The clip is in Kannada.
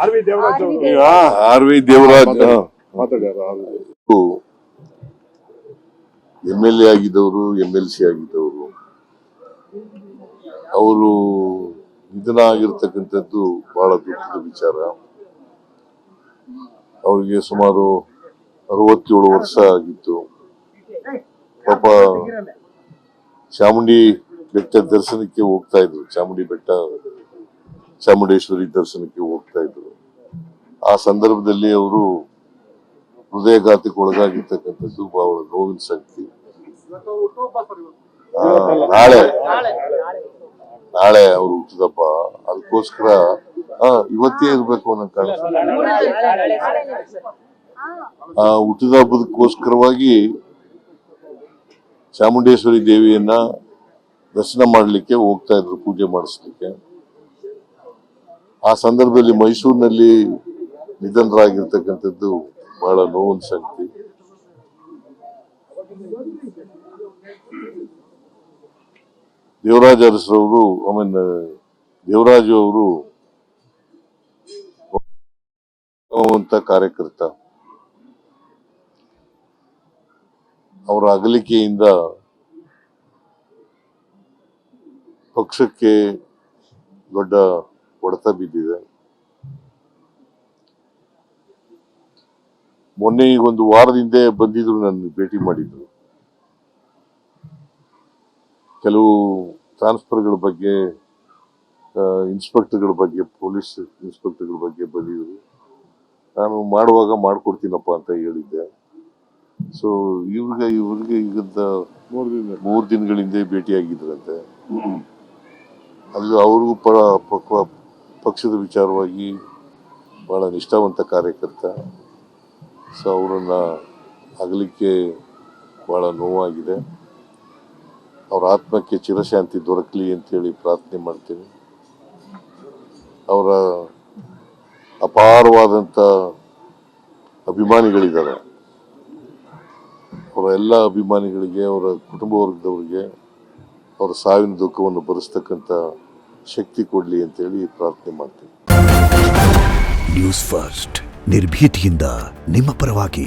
ಆರ್ ವಿ ದೇವರಾಜ್ MLA ಆಗಿದ್ದವರು, MLC ಆಗಿದ್ದವರು, ಅವರು ನಿಧನ ಆಗಿರ್ತಕ್ಕಂಥದ್ದು ಬಹಳ ದುಃಖದ ವಿಚಾರ. ಅವರಿಗೆ ಸುಮಾರು 67 ವರ್ಷ ಆಗಿತ್ತು. ಪಾಪ ಚಾಮುಂಡಿ ಬೆಟ್ಟ ದರ್ಶನಕ್ಕೆ ಹೋಗ್ತಾ ಇದ್ರು, ಚಾಮುಂಡೇಶ್ವರಿ ದರ್ಶನಕ್ಕೆ ಹೋಗ್ತಾ ಇದ್ರು. ಆ ಸಂದರ್ಭದಲ್ಲಿ ಅವರು ಹೃದಯಘಾತಕ್ಕೆ ಒಳಗಾಗಿರ್ತಕ್ಕಂಥದ್ದು ಬಹಳ ನೋವಿನ ಸಂಗತಿ. ನಾಳೆ ಅವರು ಹುಟ್ಟಿದಪ್ಪ, ಅದಕ್ಕೋಸ್ಕರ ಇವತ್ತೇ ಇರ್ಬೇಕು ಅನ್ನೋ ಕಾರಣ ಆ ಹುಟ್ಟಿದ ಹಬ್ಬದಕ್ಕೋಸ್ಕರವಾಗಿ ಚಾಮುಂಡೇಶ್ವರಿ ದೇವಿಯನ್ನ ದರ್ಶನ ಮಾಡಲಿಕ್ಕೆ ಹೋಗ್ತಾ ಇದ್ರು, ಪೂಜೆ ಮಾಡಿಸ್ಲಿಕ್ಕೆ. ಆ ಸಂದರ್ಭದಲ್ಲಿ ಮೈಸೂರಿನಲ್ಲಿ ನಿಧನರಾಗಿರ್ತಕ್ಕಂಥದ್ದು ಬಹಳ ನೋವಿನ ಸಂಗತಿ. ದೇವರಾಜ್ ಅರಸರವರು ದೇವರಾಜು ಅವರು ಕಾರ್ಯಕರ್ತ. ಅವರ ಅಗಲಿಕೆಯಿಂದ ಪಕ್ಷಕ್ಕೆ ದೊಡ್ಡ ಹೊಡೆತ ಬಿದ್ದಿದೆ. ಮೊನ್ನೆ ಈಗ ಒಂದು ವಾರದ ಹಿಂದೆ ಬಂದಿದ್ರು, ನನ್ನ ಭೇಟಿ ಮಾಡಿದ್ರು. ಕೆಲವು ಟ್ರಾನ್ಸ್ಫರ್ಗಳ ಬಗ್ಗೆ, ಇನ್ಸ್ಪೆಕ್ಟರ್ಗಳ ಬಗ್ಗೆ, ಪೊಲೀಸ್ ಇನ್ಸ್ಪೆಕ್ಟರ್ಗಳ ಬಗ್ಗೆ ಬಂದಿದ್ರು. ನಾನು ಮಾಡುವಾಗ ಮಾಡ್ಕೊಡ್ತೀನಪ್ಪ ಅಂತ ಹೇಳಿದ್ದೆ. ಸೊ ಇವ್ರಿಗೆ ಈಗದ 3 ದಿನಗಳ ಹಿಂದೆ ಭೇಟಿಯಾಗಿದ್ರಂತೆ. ಅದು ಅವ್ರಿಗೂ ಪಕ್ಷದ ವಿಚಾರವಾಗಿ ಬಹಳ ನಿಷ್ಠಾವಂತ ಕಾರ್ಯಕರ್ತ. ಸೊ ಅವರನ್ನ ಅಗಲಿಕ್ಕೆ ಬಹಳ ನೋವಾಗಿದೆ. ಅವರ ಆತ್ಮಕ್ಕೆ ಚಿರಶಾಂತಿ ದೊರಕಲಿ ಅಂತೇಳಿ ಪ್ರಾರ್ಥನೆ ಮಾಡ್ತೀನಿ. ಅವರ ಅಪಾರವಾದಂಥ ಅಭಿಮಾನಿಗಳಿದ್ದಾರೆ. ಅವರ ಎಲ್ಲ ಅಭಿಮಾನಿಗಳಿಗೆ, ಅವರ ಕುಟುಂಬ ವರ್ಗದವರಿಗೆ ಅವರ ಸಾವಿನ ದುಃಖವನ್ನು ಭರಿಸ್ತಕ್ಕಂಥ ಶಕ್ತಿ ಕೊಡಲಿ ಅಂತೇಳಿ ಪ್ರಾರ್ಥನೆ ಮಾಡ್ತೀನಿ. ನ್ಯೂಸ್ ಫಸ್ಟ್, ನಿರ್ಭೀತಿಯಿಂದ ನಿಮ್ಮ ಪರವಾಗಿ.